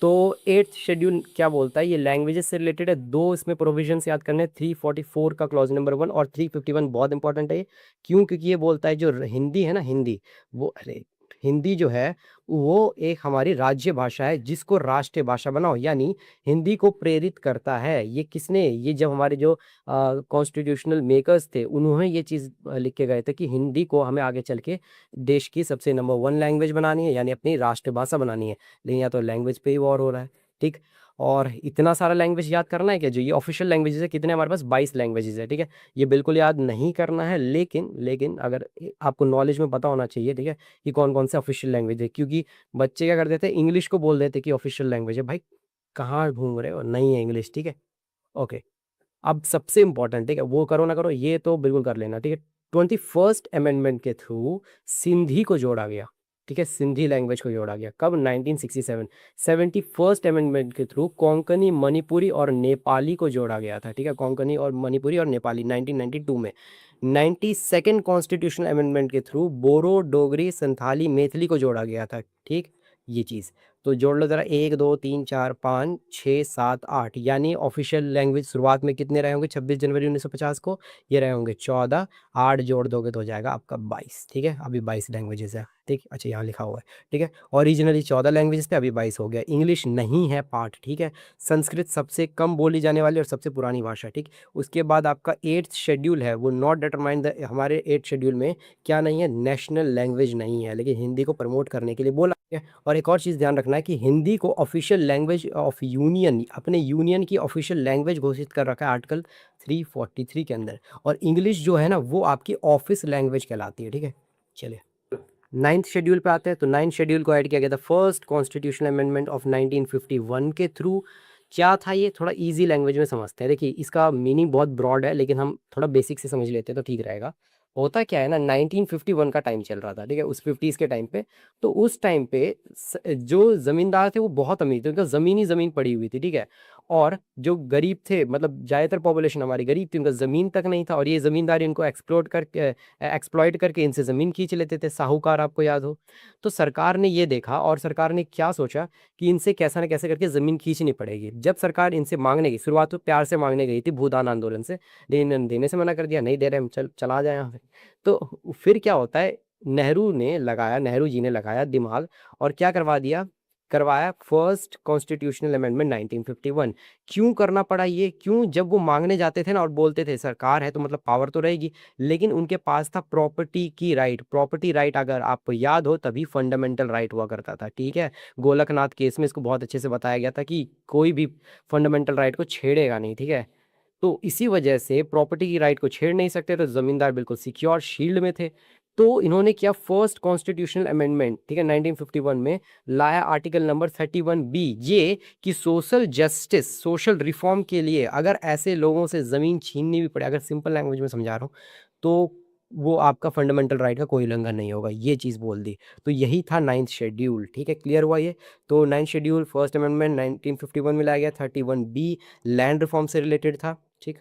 तो एट्थ शेड्यूल क्या बोलता है, ये लैंग्वेजेस से रिलेटेड है। दो इसमें प्रोविजंस याद करने, 344 का क्लॉज नंबर 1 और 351 बहुत इंपॉर्टेंट है ये। क्यों, क्योंकि ये बोलता है जो हिंदी है ना, हिंदी, वो, अरे, हिंदी जो है वो एक हमारी राज्य भाषा है, जिसको राष्ट्रीय भाषा बनाओ, यानी हिंदी को प्रेरित करता है। ये किसने, ये जब हमारे जो कॉन्स्टिट्यूशनल मेकर्स थे, उन्होंने ये चीज़ लिख के गए थे कि हिंदी को हमें आगे चल के देश की सबसे नंबर 1 लैंग्वेज बनानी है, यानी अपनी राष्ट्रभाषा बनानी है। लेकिन या तो लैंग्वेज पे ही वॉर हो रहा है। ठीक। और इतना सारा लैंग्वेज याद करना है क्या, जो ये ऑफिशियल लैंग्वेजेस है, कितने हमारे पास, 22 लैंग्वेजेस है। ठीक है। ये बिल्कुल याद नहीं करना है, लेकिन लेकिन अगर आपको नॉलेज में पता होना चाहिए, ठीक है, कि कौन कौन से ऑफिशियल लैंग्वेज है। क्योंकि बच्चे क्या कर देते हैं, इंग्लिश को बोल देते कि ऑफिशियल लैंग्वेज है। भाई, कहाँ घूम रहे हो, नहीं है इंग्लिश। ठीक है। ओके। अब सबसे इंपॉर्टेंट, ठीक है, वो करो ना करो, ये तो बिल्कुल कर लेना। ठीक है। 21st अमेंडमेंट के थ्रू सिंधी को जोड़ा गया। ठीक है, सिंधी लैंग्वेज को जोड़ा गया कब, 1967। 71st अमेंडमेंट के थ्रू कोंकणी, मणिपुरी और नेपाली को जोड़ा गया था। ठीक है, कोंकणी और मणिपुरी और नेपाली 1992 में। 92nd कॉन्स्टिट्यूशनल अमेंडमेंट के थ्रू बोरो, डोगरी, संथाली, मैथिली को जोड़ा गया था। ठीक, ये चीज़ तो जोड़ लो जरा, 1 2 3 4 5 6 7 8, यानी ऑफिशियल लैंग्वेज शुरुआत में कितने रहे होंगे 26 जनवरी 1950 को, ये रहे होंगे 14। 8 जोड़ दोगे तो हो जाएगा आपका 22। ठीक है, अभी 22 लैंग्वेजेस है। ठीक, अच्छा यहाँ लिखा हुआ है। ठीक है, ओरिजिनली 14 लैंग्वेजेस थे, अभी 22 हो गया। इंग्लिश नहीं है पार्ट। ठीक है, संस्कृत सबसे कम बोली जाने वाली और सबसे पुरानी भाषा। ठीक, उसके बाद आपका 8th शेड्यूल है, वो नॉट डिटरमाइन द, हमारे 8th शेड्यूल में क्या नहीं है, नेशनल लैंग्वेज नहीं है, लेकिन हिंदी को प्रमोट करने के लिए बोला गया। और एक और चीज़ ध्यान रखना है कि हिंदी को ऑफिशियल लैंग्वेज ऑफ यूनियन, अपने यूनियन की ऑफिशियल लैंग्वेज घोषित कर रखा है आर्टिकल 343 के अंदर। और इंग्लिश जो है ना, वो आपकी ऑफिस लैंग्वेज कहलाती है। ठीक है। चलिए, 9th शेड्यूल पे आते हैं। तो 9th शेड्यूल को ऐड किया गया था फर्स्ट कॉन्स्टिट्यूशनल अमेंडमेंट ऑफ 1951 के थ्रू। क्या था ये, थोड़ा इजी लैंग्वेज में समझते हैं। देखिए, इसका मीनिंग बहुत ब्रॉड है, लेकिन हम थोड़ा बेसिक से समझ लेते हैं तो ठीक रहेगा। होता क्या है ना, 1951 का टाइम चल रहा था, ठीक है, उस 50s के टाइम पे। तो उस टाइम पे जो ज़मींदार थे वो बहुत अमीर थे, उनका ज़मीन ही ज़मीन पड़ी हुई थी। ठीक है। और जो गरीब थे, मतलब ज़्यादातर पॉपुलेशन हमारी गरीब थी, उनका ज़मीन तक नहीं था, और ये ज़मींदार इनको एक्सप्लॉइट करके इनसे ज़मीन खींच लेते थे, साहूकार, आपको याद हो। तो सरकार ने ये देखा, और सरकार ने क्या सोचा कि इनसे कैसा न कैसे करके ज़मीन खींचनी पड़ेगी। जब सरकार इनसे मांगने की शुरुआत तो प्यार से मांगने गई थी, भूदान आंदोलन से, लेकिन इन्होंने देने से मना कर दिया, नहीं दे रहे हम, चला जाए यहाँ से। तो फिर क्या होता है, नेहरू जी ने लगाया दिमाग, और क्या करवाया फर्स्ट कॉन्स्टिट्यूशनल अमेंडमेंट 1951। क्यों करना पड़ा ये, क्यों, जब वो मांगने जाते थे ना और बोलते थे सरकार है तो मतलब पावर तो रहेगी, लेकिन उनके पास था प्रॉपर्टी की राइट। प्रॉपर्टी राइट, अगर आपको याद हो, तभी फंडामेंटल राइट हुआ करता था। ठीक है, गोलकनाथ केस में इसको बहुत अच्छे से बताया गया था कि कोई भी फंडामेंटल राइट को छेड़ेगा नहीं। ठीक है, तो इसी वजह से प्रॉपर्टी की राइट को छेड़ नहीं सकते, तो जमींदार बिल्कुल सिक्योर शील्ड में थे। तो इन्होंने किया फर्स्ट कॉन्स्टिट्यूशनल अमेंडमेंट, ठीक है, 1951 में लाया आर्टिकल नंबर 31 बी, ये कि सोशल जस्टिस, सोशल रिफॉर्म के लिए अगर ऐसे लोगों से ज़मीन छीननी भी पड़े, अगर सिंपल लैंग्वेज में समझा रहा हूँ, तो वो आपका फंडामेंटल राइट का कोई उल्लंघन नहीं होगा, ये चीज़ बोल दी। तो यही था 9th शेड्यूल, ठीक है, क्लियर हुआ ये? तो 9th शेड्यूल फर्स्ट अमेंडमेंट 1951 में लाया गया। 31 बी लैंड रिफॉर्म से रिलेटेड था, ठीक,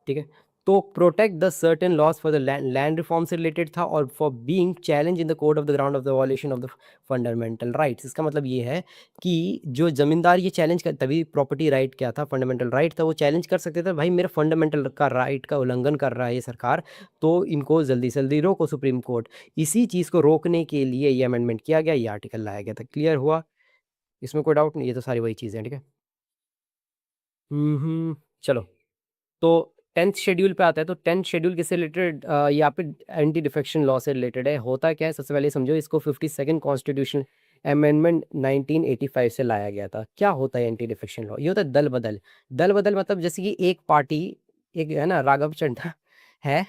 ठीक है। तो protect the certain laws for the land reform से रिलेटेड था, और for being challenge in the court of the ground of the violation of the fundamental rights. इसका मतलब ये है कि जो ज़मींदार ये चैलेंज कर, तभी प्रॉपर्टी राइट क्या था, फंडामेंटल राइट था, वो चैलेंज कर सकते थे, भाई मेरा फंडामेंटल का राइट का उल्लंघन कर रहा है ये सरकार, तो इनको जल्दी से जल्दी रोको सुप्रीम कोर्ट। इसी चीज़ को रोकने के लिए ये अमेंडमेंट किया गया, ये आर्टिकल लाया गया था। क्लियर हुआ? इसमें कोई डाउट नहीं, ये तो सारी वही चीज़ें हैं, ठीक है। चलो, तो 10th शेड्यूल पे आता है, तो 10th शेड्यूल किससे रिलेटेड, यहाँ पे एंटी डिफेक्शन लॉ से रिलेटेड है। होता क्या है, सबसे पहले समझो इसको, 52nd कॉन्स्टिट्यूशन अमेंडमेंट 1985 से लाया गया था। क्या होता है एंटी डिफेक्शन लॉ? ये होता है दल बदल। दल बदल मतलब जैसे कि एक पार्टी, एक है ना राघव चड्ढा है,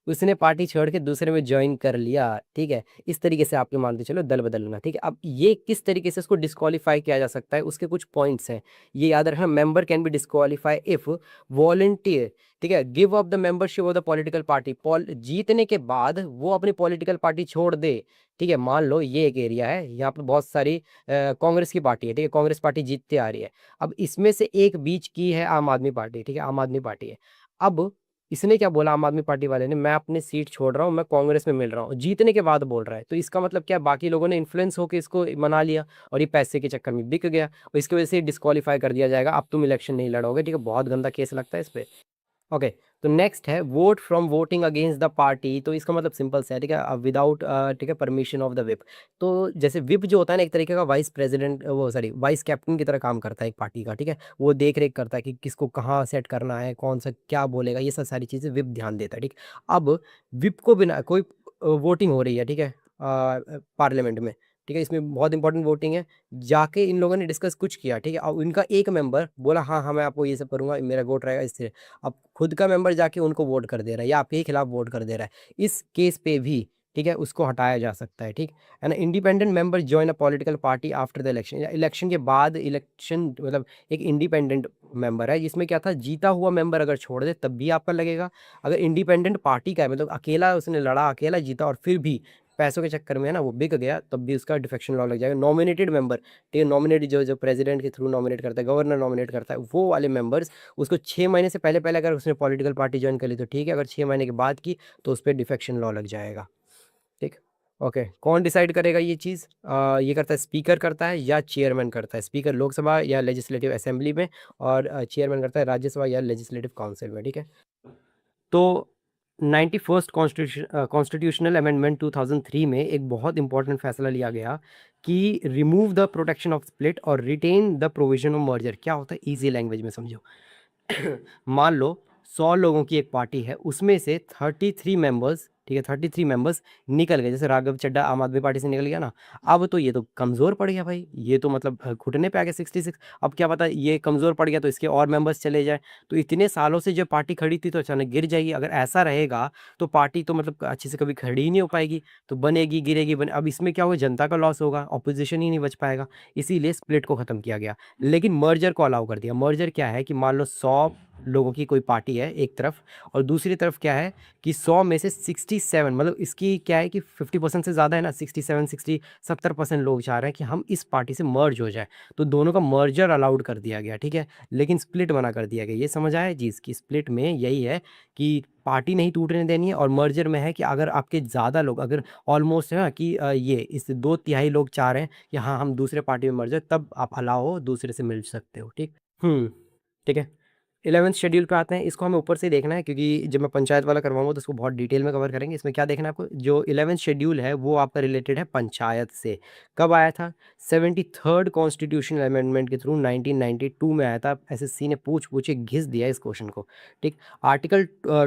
उसने पार्टी छोड़ के दूसरे में ज्वाइन कर लिया, ठीक है, इस तरीके से आपके मान के चलो दल बदल होना, ठीक है। अब ये किस तरीके से इसको डिस्क्वालीफाई किया जा सकता है, उसके कुछ पॉइंट्स हैं, ये याद रखना। Member can be disqualify if volunteer, ठीक है, give up the membership of the political party, जीतने के बाद वो अपनी पॉलिटिकल पार्टी छोड़ दे, ठीक है। मान लो ये एक एरिया है, यहाँ पे बहुत सारी कांग्रेस की पार्टी है, ठीक है, कांग्रेस पार्टी जीतते आ रही है। अब इसमें से एक बीच की है आम आदमी पार्टी, ठीक है, आम आदमी पार्टी है। अब इसने क्या बोला आम आदमी पार्टी वाले ने, मैं अपनी सीट छोड़ रहा हूँ, मैं कांग्रेस में मिल रहा हूँ, जीतने के बाद बोल रहा है। तो इसका मतलब क्या, बाकी लोगों ने इन्फ्लुएंस होकर इसको मना लिया, और ये पैसे के चक्कर में बिक गया, और इसकी वजह से डिस्क्वालीफाई कर दिया जाएगा, अब तुम इलेक्शन नहीं लड़ोगे, ठीक है। बहुत गंदा केस लगता है इस पे। ओके, तो नेक्स्ट है vote from voting against the party. तो इसका मतलब सिंपल सा है, ठीक है, विदाउट, ठीक है, परमिशन ऑफ द विप। तो जैसे विप जो होता है ना, एक तरीके का वाइस प्रेसिडेंट, वो सॉरी वाइस कैप्टन की तरह काम करता है एक पार्टी का, ठीक है। वो देख रेख करता है कि किसको कहाँ सेट करना है, कौन सा क्या बोलेगा, ये सब सारी चीज़ें विप ध्यान देता है, ठीक। अब विप को बिना कोई वोटिंग हो रही है, ठीक है, पार्लियामेंट में, ठीक है, इसमें बहुत इंपॉर्टेंट वोटिंग है। जाके इन लोगों ने डिस्कस कुछ किया, ठीक है, और इनका एक मेंबर बोला हाँ हाँ मैं आपको ये सब करूंगा, मेरा वोट रहेगा इससे। अब खुद का मेंबर जाके उनको वोट कर दे रहा है, या आपके ही खिलाफ वोट कर दे रहा है, इस केस पे भी, ठीक है, उसको हटाया जा सकता है, ठीक है ना। Independent member join a political party after the election, election के बाद, इलेक्शन मतलब एक इंडिपेंडेंट मेंबर है, जिसमें क्या था, जीता हुआ मेंबर अगर छोड़ दे तब भी आपका लगेगा। अगर इंडिपेंडेंट पार्टी का है, मतलब अकेला उसने लड़ा, अकेला जीता, और फिर भी पैसों के चक्कर में है ना वो बिक गया, तब भी उसका डिफेक्शन लॉ लग जाएगा। नॉमिनेटेड मेंबर, ठीक है, नॉमिनेट जो जो प्रेसिडेंट के थ्रू नॉमिनेट करता है, गवर्नर नॉमिनेट करता है, वो वाले मेंबर्स, उसको 6 महीने से पहले पहले अगर उसने पॉलिटिकल पार्टी ज्वाइन कर ली तो ठीक है, अगर 6 महीने के बाद की तो उस पर डिफेक्शन लॉ लग जाएगा, ठीक। ओके, कौन डिसाइड करेगा ये चीज़? ये करता है स्पीकर, करता है या चेयरमैन करता है। स्पीकर लोकसभा या लेजिस्लेटिव असेंबली में, और चेयरमैन करता है राज्यसभा या लेजिस्लेटिव काउंसिल में, ठीक है। तो 91st कॉन्स्टिट्यूशनल अमेंडमेंट 2003 में एक बहुत इंपॉर्टेंट फैसला लिया गया कि remove the protection of split और retain the provision of merger. क्या होता है, इजी लैंग्वेज में समझो। मान लो 100 लोगों की एक पार्टी है, उसमें से 33 मेंबर्स, ठीक है, 33 मेंबर्स निकल गए, जैसे राघव चड्ढा आम आदमी पार्टी से निकल गया ना। अब तो ये तो कमज़ोर पड़ गया भाई, ये तो मतलब घुटने पे आ गया 66। अब क्या पता ये कमज़ोर पड़ गया तो इसके और मेंबर्स चले जाए, तो इतने सालों से जो पार्टी खड़ी थी तो अचानक गिर जाएगी। अगर ऐसा रहेगा तो पार्टी तो मतलब अच्छे से कभी खड़ी ही नहीं हो पाएगी, तो बनेगी गिरेगी अब इसमें क्या होगा, जनता का लॉस होगा, ऑपोजिशन ही नहीं बच पाएगा। इसीलिए स्प्लिट को ख़त्म किया गया, लेकिन मर्जर को अलाउ कर दिया। मर्जर क्या है कि मान लो 100 लोगों की कोई पार्टी है एक तरफ, और दूसरी तरफ क्या है कि 100 में से 67, मतलब इसकी क्या है कि 50% से ज़्यादा है ना, 67 60 70% लोग चाह रहे हैं कि हम इस पार्टी से मर्ज हो जाए, तो दोनों का मर्जर अलाउड कर दिया गया, ठीक है, लेकिन स्प्लिट मना कर दिया गया। ये समझ आया चीज़ की, स्प्लिट में यही है कि पार्टी नहीं टूटने देनी है, और मर्जर में है कि अगर आपके ज़्यादा लोग, अगर ऑलमोस्ट है ना कि ये इस 2/3 लोग चाह रहे हैं कि हाँ हम दूसरे पार्टी में मर्ज है, तब आप अलाउ हो, दूसरे से मिल सकते हो, ठीक। ठीक है। 11th शेड्यूल पे आते हैं, इसको हमें ऊपर से ही देखना है क्योंकि जब मैं पंचायत वाला करवाऊँगा तो इसको बहुत डिटेल में कवर करेंगे। इसमें क्या देखना है आपको, जो 11th शेड्यूल है वो आपका रिलेटेड है पंचायत से। कब आया था? 73rd कॉन्स्टिट्यूशनल अमेंडमेंट के थ्रू 1992 में आया था। एसएससी ने पूछ-पूछ के घिस दिया इस क्वेश्चन को, ठीक। आर्टिकल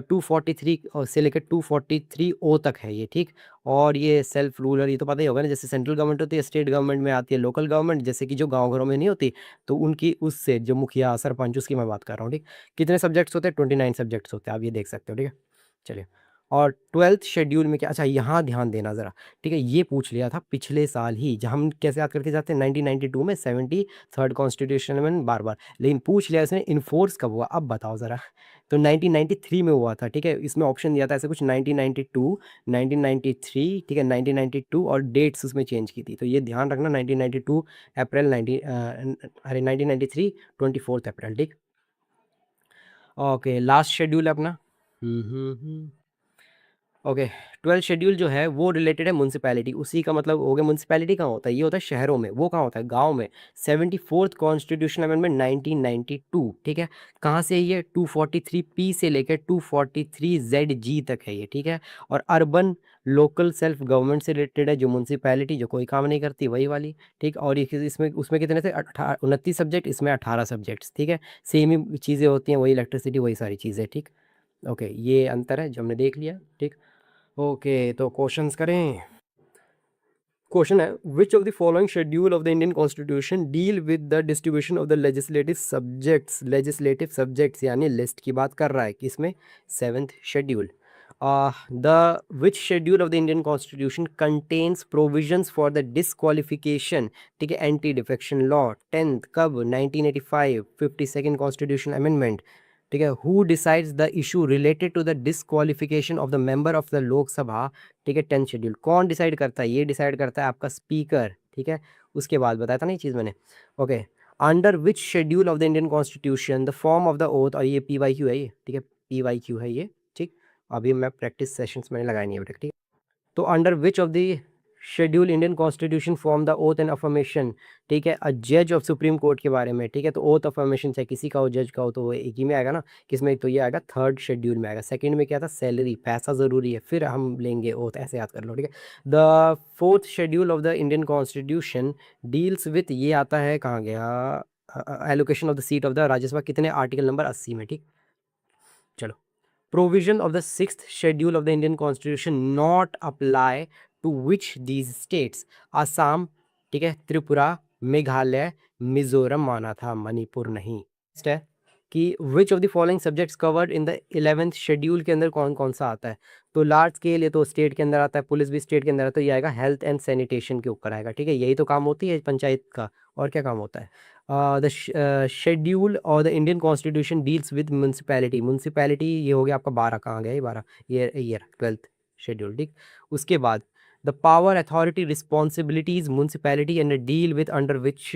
243 से लेकर 243 ओ तक है ये, ठीक। और ये सेल्फ रूलर, ये तो पता ही होगा ना, जैसे सेंट्रल गवर्नमेंट होती है, स्टेट गवर्नमेंट में आती है लोकल गवर्नमेंट, जैसे कि जो गाँव-घरों में नहीं होती, तो उनकी उससे जो मुखिया, सरपंच, उसकी मैं बात कर रहा हूँ, ठीक। कितने सब्जेक्ट्स होते हैं? 29 सब्जेक्ट्स होते हैं, आप ये देख सकते हो, ठीक है। चलिए, और 12th शेड्यूल में क्या, अच्छा यहाँ ध्यान देना ज़रा, ठीक है, ये पूछ लिया था पिछले साल ही, जहाँ हम कैसे याद करके जाते हैं 1992 में 73rd कॉन्स्टिट्यूशन में बार बार, लेकिन पूछ लिया इसने इन्फोर्स कब हुआ, अब बताओ ज़रा। तो 1993 में हुआ था, ठीक है, इसमें ऑप्शन दिया था ऐसे कुछ 1992, 1993, ठीक है, 1992 और डेट्स उसमें चेंज की थी, तो ये ध्यान रखना 1992 अप्रैल 1993 24 अप्रैल, ठीक। ओके, लास्ट शेड्यूल है अपना। ओके, 12 शेड्यूल जो है वो रिलेटेड है म्यूनसिपैलिटी, उसी का मतलब हो गया, म्यूनसिपैलिटी कहाँ होता है, ये होता है शहरों में, वो कहाँ होता है, गांव में। 74th कॉन्स्टिट्यूशनल अमेंडमेंट 1992, ठीक है, कहाँ से है ये, 243 से लेकर 243 तक है ये, ठीक है। और अर्बन लोकल सेल्फ गवर्नमेंट से रिलेटेड है, जो म्यूनसिपैलिटी जो कोई काम नहीं करती वही वाली, ठीक। और ये इसमें उसमें कितने थे, 29 सब्जेक्ट, इसमें 18 सब्जेक्ट्स, ठीक है। सेम ही चीज़ें होती हैं, वही इलेक्ट्रिसिटी वही सारी चीज़ें, ठीक। ओके, ये अंतर है जो हमने देख लिया, ठीक। ओके, तो क्वेश्चंस करें। क्वेश्चन है, which of the following schedule of the Indian constitution deal with the distribution of the legislative subjects, यानी लिस्ट की बात कर रहा है किसमें, 7th schedule. The which schedule of the Indian constitution contains provisions for the disqualification, ठीक है, anti defection law, 10th कब, 1985, 52nd कॉन्स्टिट्यूशन अमेंडमेंट, ठीक है। Who decides the issue related to the disqualification of the member of the Lok Sabha, ठीक है, 10th schedule, कौन decide करता है, ये डिसाइड करता है आपका स्पीकर, ठीक है। उसके बाद बताया था ना ये चीज़ मैंने। Okay, under which schedule of the Indian constitution the form of the oath, और ये PYQ है ये, ठीक है, PYQ है ये, ठीक। अभी मैं प्रैक्टिस सेशंस मैंने लगाए नहीं है बेटा, ठीक। तो under which of the schedule Indian constitution form the oath and affirmation, ठीक है, अ जज ऑफ सुप्रीम कोर्ट के बारे में, ठीक है। तो ओथ अफर्मेशन चाहे किसी का हो, जज का हो, तो वो एक ही में आएगा ना, किसमें, तो ये आएगा 3rd शेड्यूल में आएगा। सेकंड में क्या था, सैलरी, पैसा ज़रूरी है, फिर हम लेंगे ओथ, ऐसे याद कर लो, ठीक है। The 4th schedule of the Indian constitution deals with, ये आता है कहाँ गया, allocation of the seat of the Rajya Sabha, कितने, आर्टिकल नंबर 80 में, ठीक। चलो, provision of the 6th schedule of the Indian Constitution not apply to which these states, Assam, ठीक है, त्रिपुरा, मेघालय, मिजोरम माना था, मणिपुर नहीं। Next है कि which of the following subjects covered in the 11th schedule के अंदर कौन कौन सा आता है, तो लार्ज स्केल, ये तो स्टेट के अंदर आता है, पुलिस भी स्टेट के अंदर आता है, तो ये आएगा हेल्थ एंड सैनिटेशन के ऊपर आएगा, ठीक है, यही तो काम होती है पंचायत का, और क्या काम होता है। द शेड्यूल और the Indian constitution deals with municipality, municipality ये हो गया आपका 12, कहाँ गया ये 12, ईयर 12th शेड्यूल, ठीक। उसके बाद the power authority responsibilities municipality and deal with under which,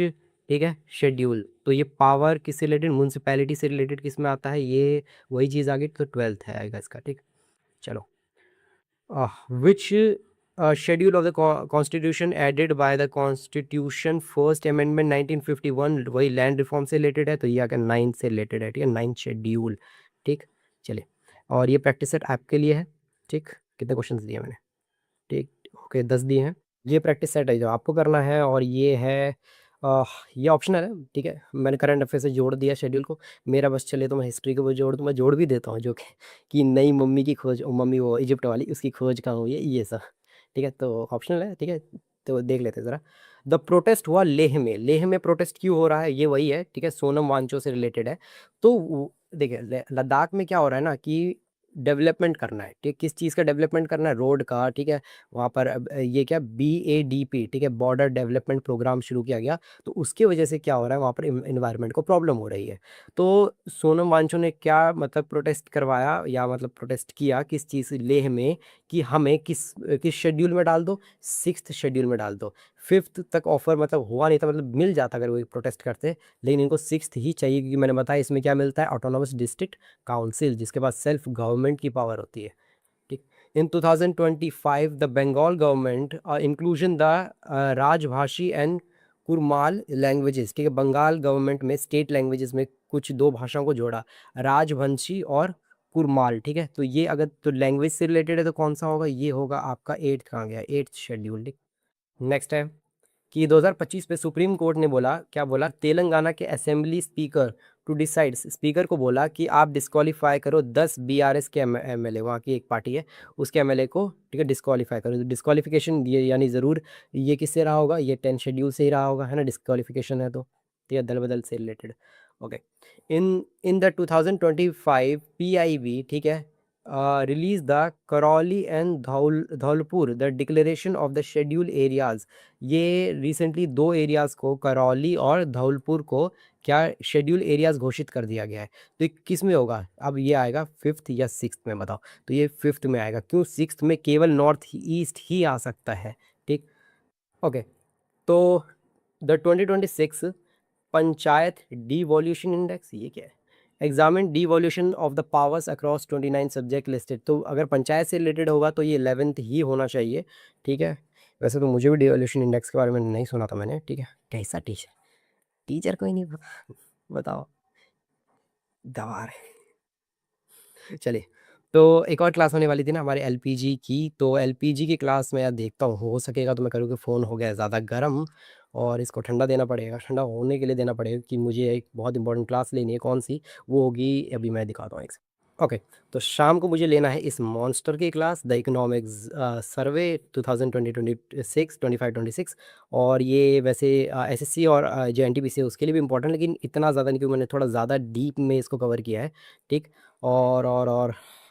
ठीक है, शेड्यूल, तो ये पावर किससे रिलेटेड, म्यूनसिपैलिटी से रिलेटेड किस में आता है, ये वही चीज़ आ गई, तो 12th है आएगा इसका, ठीक। चलो, which schedule of the constitution added by the constitution first amendment 1951, वही लैंड रिफॉर्म से रिलेटेड है, तो ये आकर 9 से रिलेटेड है, ठीक है, 9th शेड्यूल, ठीक। चलिए, और ये प्रैक्टिस सेट आपके लिए है, ठीक। कितने क्वेश्चंस दिए मैंने, ठीक, ओके, 10 दिए हैं। ये प्रैक्टिस सेट है जो आपको करना है, और ये है ये ऑप्शनल है, ठीक है, मैंने करंट अफेयर से जोड़ दिया शेड्यूल को, मेरा बस चले तो मैं हिस्ट्री को भी जोड़ दूँ, मैं जोड़ भी देता हूँ, जो कि नई मम्मी की खोज, मम्मी वो इजिप्ट वाली, उसकी खोज कहाँ हुई है, ये सब, ठीक है, तो ऑप्शनल है, ठीक है। तो देख लेते हैं ज़रा। द प्रोटेस्ट हुआ लेह में, लेह में प्रोटेस्ट क्यों हो रहा है, ये वही है, ठीक है, सोनम वांगचुक से रिलेटेड है। तो देखिए, लद्दाख में क्या हो रहा है ना कि डेवलपमेंट करना है, ठीक, किस चीज़ का डेवलपमेंट करना है, रोड का, ठीक है। वहाँ पर अब ये क्या, BADP, ठीक है, बॉर्डर डेवलपमेंट प्रोग्राम शुरू किया गया, तो उसकी वजह से क्या हो रहा है, वहाँ पर इन्वायरमेंट को प्रॉब्लम हो रही है। तो सोनम वांगचुक ने क्या मतलब प्रोटेस्ट करवाया, या मतलब प्रोटेस्ट किया किस चीज़, लेह में, कि हमें किस किस शेड्यूल में डाल दो, 6th शेड्यूल में डाल दो। 5th तक ऑफर मतलब हुआ नहीं था, मतलब मिल जाता अगर वो प्रोटेस्ट करते, लेकिन इनको 6th ही चाहिए, क्योंकि मैंने बताया इसमें क्या मिलता है, ऑटोनोमस डिस्ट्रिक्ट काउंसिल, जिसके पास सेल्फ गवर्नमेंट की पावर होती है, ठीक। In 2025 the Bengal government inclusion the राजभाषी एंड कुरमाल लैंग्वेजेस, ठीक है, बंगाल गवर्नमेंट में स्टेट लैंग्वेजेस में कुछ दो भाषाओं को जोड़ा, राजवंशी और कुरमाल, ठीक है। तो ये अगर तो लैंग्वेज से रिलेटेड है, तो कौन सा होगा, ये होगा आपका 8th, कहाँ गया 8th शेड्यूल, ठीक। नेक्स्ट है कि 2025 में सुप्रीम कोर्ट ने बोला, क्या बोला, तेलंगाना के assembly speaker to decide, speaker को बोला कि आप डिस्क्वालीफाई करो 10 BRS के MLA, वहाँ की एक पार्टी है, उसके MLA को, ठीक है, डिस्क्वालीफाई करो। डिस्क्वालिफिकेशन ये यानी ज़रूर ये किससे रहा होगा, ये 10 शेड्यूल से ही रहा होगा, है ना, डिस्क्वालिफिकेशन है तो, ठीक है, दल बदल से related. Okay, in in the 2025 PIB, ठीक है, release the Karauli and Dhaulpur, the declaration of the scheduled areas। ये रिसेंटली दो एरियाज़ को, करौली और धौलपुर को क्या शेड्यूल एरियाज़ घोषित कर दिया गया है। तो ये किस में होगा? अब ये आएगा फिफ्थ या सिक्स्थ में, बताओ। तो ये फिफ्थ में आएगा। क्यों? सिक्स्थ में केवल नॉर्थ ईस्ट ही आ सकता है। ठीक, ओके। तो द 2026 पंचायत डिवोल्यूशन इंडेक्स, ये क्या है? Examine devolution of the powers across 29 subject listed. तो अगर पंचायत से रिलेटेड होगा तो ये 11th ही होना चाहिए। ठीक है, वैसे तो मुझे भी डिवोल्यूशन इंडेक्स के बारे में नहीं सुना था मैंने। ठीक है, कैसा टीचर, टीचर कोई नहीं पता, बताओ, दवा रहे। चलिए, तो एक और क्लास होने वाली थी ना हमारे एलपीजी की। तो एलपीजी की क्लास में यार देखता हूँ, हो सकेगा तो मैं करूँ कि फ़ोन हो गया है ज़्यादा गर्म और इसको ठंडा देना पड़ेगा। ठंडा होने के लिए देना पड़ेगा कि मुझे एक बहुत इंपॉर्टेंट क्लास लेनी है। कौन सी वो होगी, अभी मैं दिखाता हूँ एक सेकंड। ओके, तो शाम को मुझे लेना है इस मॉन्स्टर की क्लास, द इकोनॉमिक्स सर्वे 2020-26 25-26। और ये वैसे एसएससी और जो एनटीपीसी है उसके लिए भी इम्पोर्टेंट, लेकिन इतना ज़्यादा नहीं, क्योंकि मैंने थोड़ा ज़्यादा डीप में इसको कवर किया है। ठीक, और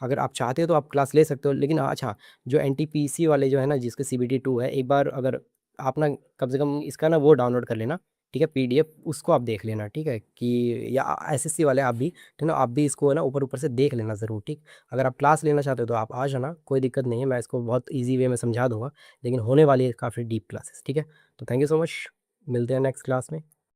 अगर आप चाहते हो तो आप क्लास ले सकते हो। लेकिन अच्छा, जो एनटीपीसी वाले जो है ना, जिसके सीबीटी 2 है, एक बार अगर आप ना कम से कम इसका ना वो डाउनलोड कर लेना। ठीक है, पीडीएफ उसको आप देख लेना। ठीक है, कि या एसएससी वाले आप भी, ठीक ना, आप भी इसको ना ऊपर ऊपर से देख लेना ज़रूर। ठीक, अगर आप क्लास लेना चाहते हो तो आप आ जाना, कोई दिक्कत नहीं है, मैं इसको बहुत ईजी वे में समझा दूंगा। लेकिन होने वाली है काफ़ी डीप क्लासेस। ठीक है, तो थैंक यू सो मच, मिलते हैं नेक्स्ट क्लास में।